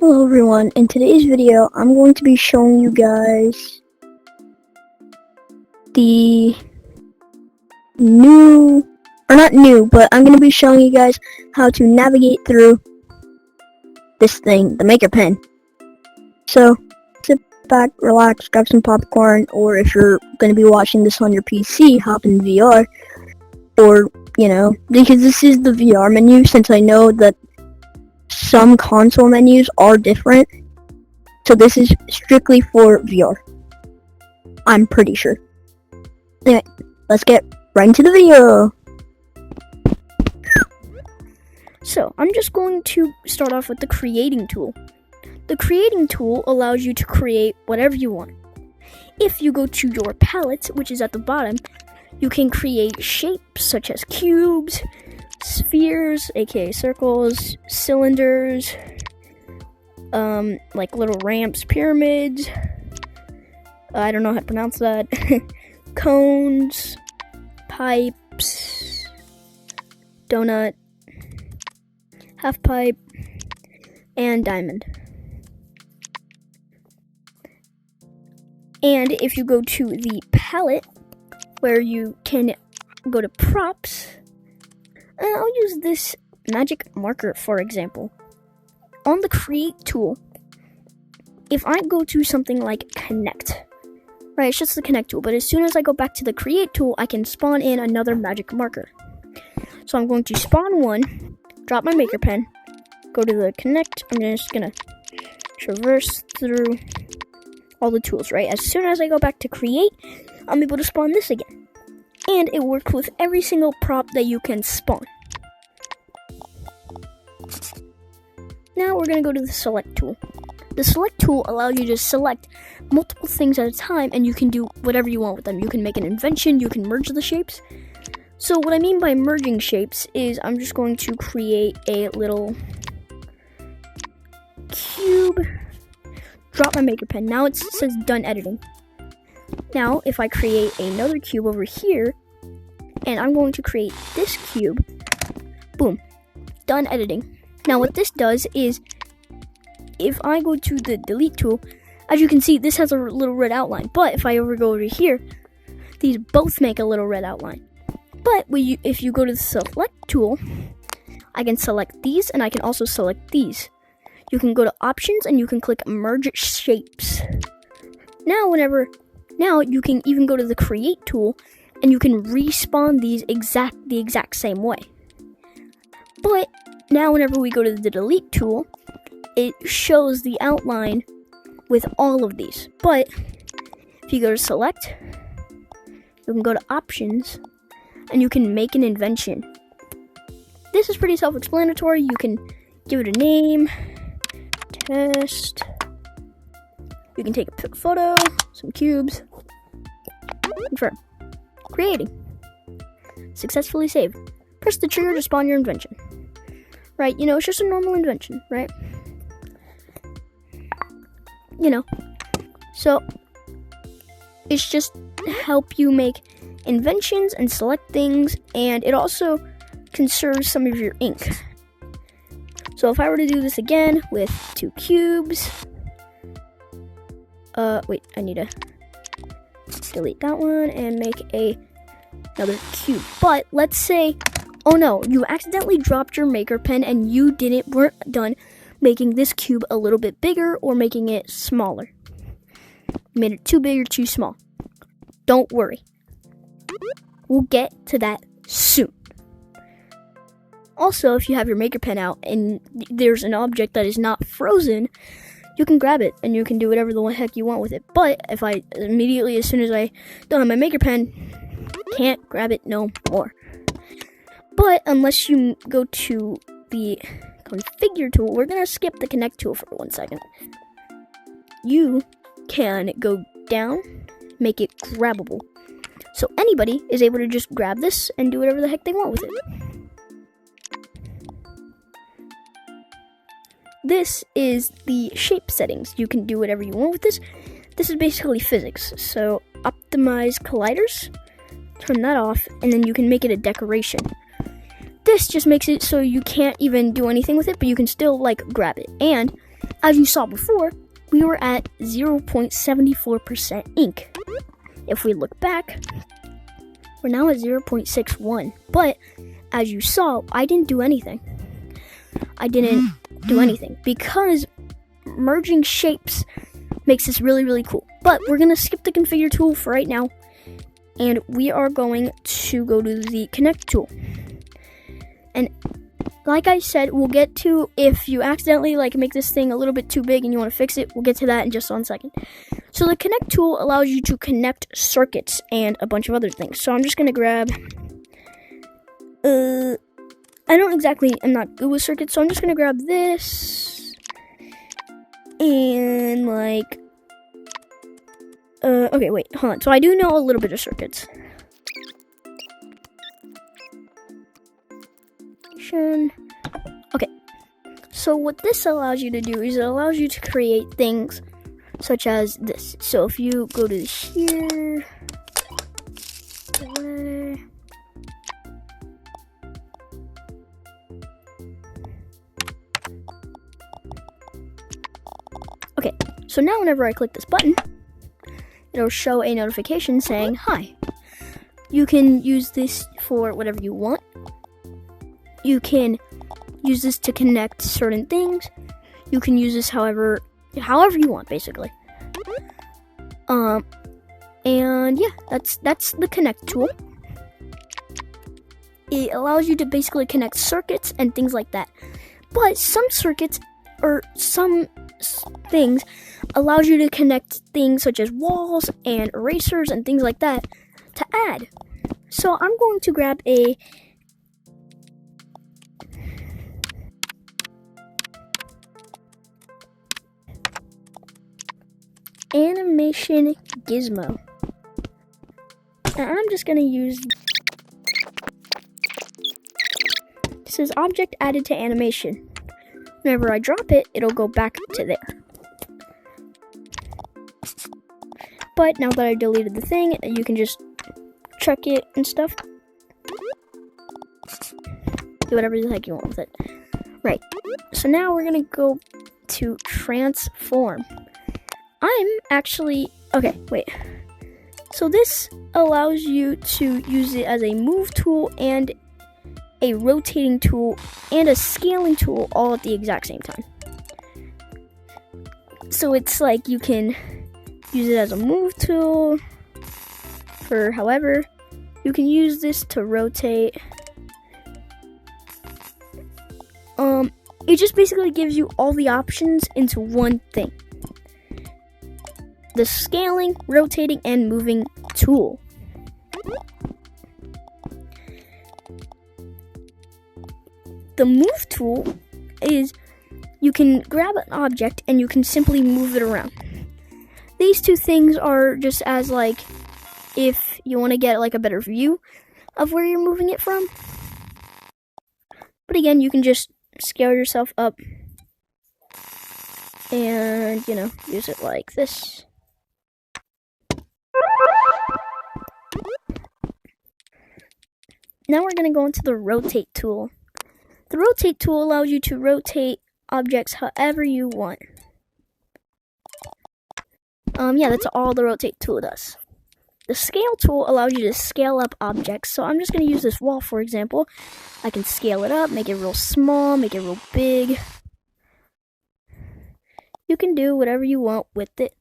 Hello everyone, in today's video I'm going to be showing you guys the I'm going to be showing you guys how to navigate through this thing, the Maker Pen. So sit back, relax, grab some popcorn, or if you're going to be watching this on your PC, hop in VR, or because this is the VR menu, since I know that some console menus are different, so this is strictly for VR. I'm pretty sure. Anyway, let's get right into the video. So, I'm just going to start off with the creating tool. The creating tool allows you to create whatever you want. If you go to your palette, which is at the bottom, you can create shapes such as cubes, spheres, aka circles, cylinders, like little ramps, pyramids, I don't know how to pronounce that, cones, pipes, donut, half pipe, and diamond. And if you go to the palette, where you can go to props, I'll use this magic marker, for example. On the create tool, if I go to something like connect, right, it's just the connect tool, but as soon as I go back to the create tool, I can spawn in another magic marker. So I'm going to spawn one, drop my Maker Pen, go to the connect, I'm just gonna traverse through all the tools, right? As soon as I go back to create, I'm able to spawn this again. And it works with every single prop that you can spawn. Now we're going to go to the select tool. The select tool allows you to select multiple things at a time, and you can do whatever you want with them. You can make an invention, you can merge the shapes. So what I mean by merging shapes is I'm just going to create a little cube, drop my Maker Pen. Now it says done editing. Now, if I create another cube over here, and I'm going to create this cube, boom, done editing. Now, what this does is, if I go to the delete tool, as you can see, this has a little red outline. But if I go over here, these both make a little red outline. But if you go to the select tool, I can select these, and I can also select these. You can go to options, and you can click merge shapes. Now you can even go to the create tool and you can respawn these the exact same way. But now whenever we go to the delete tool, it shows the outline with all of these. But if you go to select, you can go to options and you can make an invention. This is pretty self-explanatory. You can give it a name, test. You can take a photo, some cubes, confirm. Creating. Successfully saved. Press the trigger to spawn your invention. Right, it's just a normal invention, right? So, it's just help you make inventions and select things, and it also conserves some of your ink. So if I were to do this again with 2 cubes, wait, I need to delete that one and make another cube. But let's say, oh no, you accidentally dropped your Maker Pen and you weren't done making this cube a little bit bigger or making it smaller. You made it too big or too small. Don't worry. We'll get to that soon. Also, if you have your Maker Pen out and there's an object that is not frozen, you can grab it and you can do whatever the heck you want with it. But if I immediately, as soon as I don't have my Maker Pen, can't grab it no more. But unless you go to the configure tool, we're going to skip the connect tool for 1 second. You can go down, make it grabbable. So anybody is able to just grab this and do whatever the heck they want with it. This is the shape settings. You can do whatever you want with this. This is basically physics. So optimize colliders, turn that off, and then you can make it a decoration. This just makes it so you can't even do anything with it, but you can still, grab it. And as you saw before, we were at 0.74% ink. If we look back, we're now at 0.61. But as you saw, I didn't do anything. Because merging shapes makes this really, really cool. But we're going to skip the configure tool for right now. And we are going to go to the connect tool. And like I said, we'll get to if you accidentally make this thing a little bit too big and you want to fix it. We'll get to that in just 1 second. So the connect tool allows you to connect circuits and a bunch of other things. So I'm just going to grab, I'm not good with circuits, so I'm just going to grab this and okay, wait, hold on. So I do know a little bit of circuits. Okay, so what this allows you to do is it allows you to create things such as this. So if you go to here, okay, so now whenever I click this button, it'll show a notification saying, hi. You can use this for whatever you want. You can use this to connect certain things. You can use this however you want, basically. And yeah, that's the connect tool. It allows you to basically connect circuits and things like that. But some circuits or some things allows you to connect things such as walls and erasers and things like that to add. So I'm going to grab a animation gizmo. And I'm just going to use, this is object added to animation. Whenever I drop it, it'll go back to there. But now that I deleted the thing, you can just check it and stuff. Do whatever the heck you want with it. Right. So now we're going to go to transform. Okay, wait. So this allows you to use it as a move tool and a rotating tool and a scaling tool all at the exact same time. So it's like you can use it as a move tool for however. You can use this to rotate. It just basically gives you all the options into one thing. The scaling, rotating, and moving tool. The move tool is you can grab an object and you can simply move it around. These two things are just as if you want to get a better view of where you're moving it from. But again, you can just scale yourself up and, use it like this. Now we're going to go into the rotate tool. The rotate tool allows you to rotate objects however you want. Yeah, that's all the rotate tool does. The scale tool allows you to scale up objects. So I'm just going to use this wall, for example. I can scale it up, make it real small, make it real big. You can do whatever you want with it.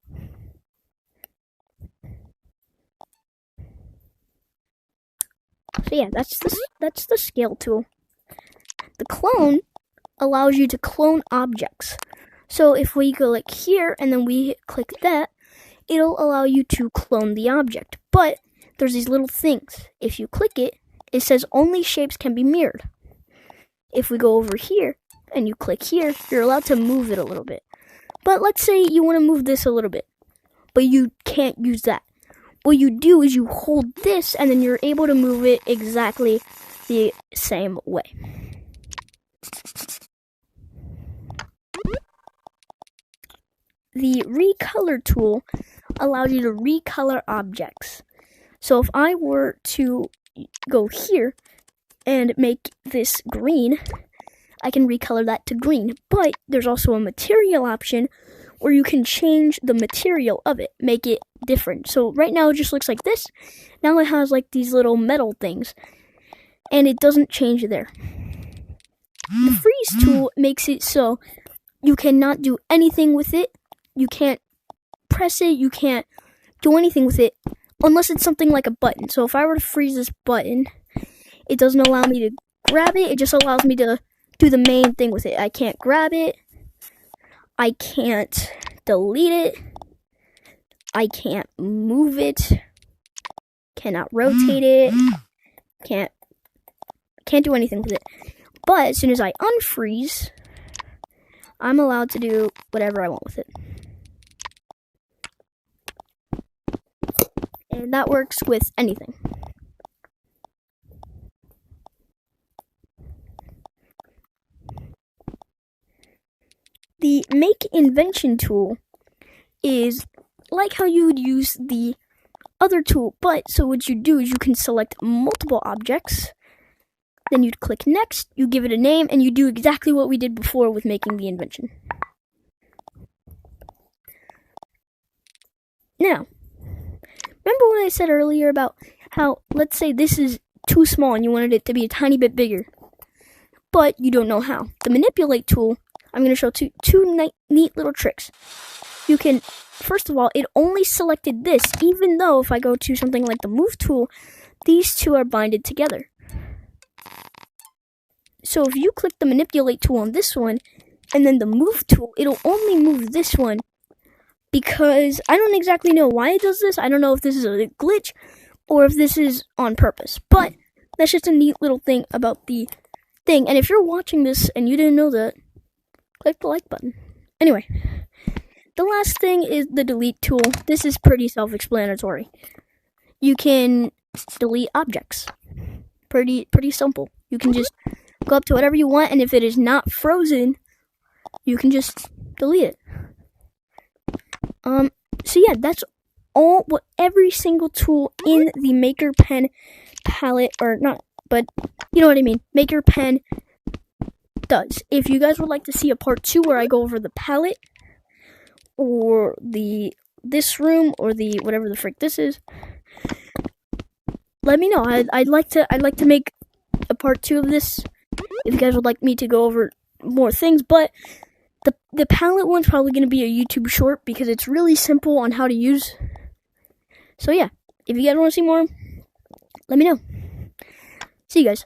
So yeah, that's the scale tool. The clone allows you to clone objects. So if we go here and then we click that, it'll allow you to clone the object. But there's these little things. If you click it, it says only shapes can be mirrored. If we go over here and you click here, you're allowed to move it a little bit. But let's say you want to move this a little bit, but you can't use that. What you do is you hold this and then you're able to move it exactly the same way. The recolor tool allows you to recolor objects. So if I were to go here and make this green, I can recolor that to green. But there's also a material option where you can change the material of it, make it different. So right now it just looks like this. Now it has like these little metal things, and it doesn't change there. The freeze tool makes it so you cannot do anything with it. You can't press it, you can't do anything with it unless it's something like a button. So if I were to freeze this button, it doesn't allow me to grab it, it just allows me to do the main thing with it. I can't grab it, I can't delete it, I can't move it, cannot rotate it, can't do anything with it. But as soon as I unfreeze, I'm allowed to do whatever I want with it. And that works with anything. The Make Invention tool is like how you would use the other tool, but so what you do is you can select multiple objects, then you'd click next, you give it a name, and you do exactly what we did before with making the invention. Now, remember what I said earlier about how, let's say this is too small and you wanted it to be a tiny bit bigger, but you don't know how. The Manipulate tool, I'm going to show two neat little tricks. You can, first of all, it only selected this, even though if I go to something like the Move tool, these two are binded together. So if you click the Manipulate tool on this one, and then the Move tool, it'll only move this one, because I don't exactly know why it does this. I don't know if this is a glitch, or if this is on purpose, but that's just a neat little thing about the thing. And if you're watching this and you didn't know that, click the like button. Anyway, the last thing is the Delete tool. This is pretty self-explanatory. You can delete objects. Pretty simple. You can just go up to whatever you want, and if it is not frozen, you can just delete it. So yeah, that's what every single tool in the Maker Pen palette, or not, but you know what I mean, Maker Pen does. If you guys would like to see a part 2 where I go over the palette, or this room, or the whatever the frick this is, let me know. I'd like to make a part 2 of this if you guys would like me to go over more things, but the palette one's probably going to be a YouTube short because it's really simple on how to use. So yeah, if you guys want to see more, let me know. See you guys.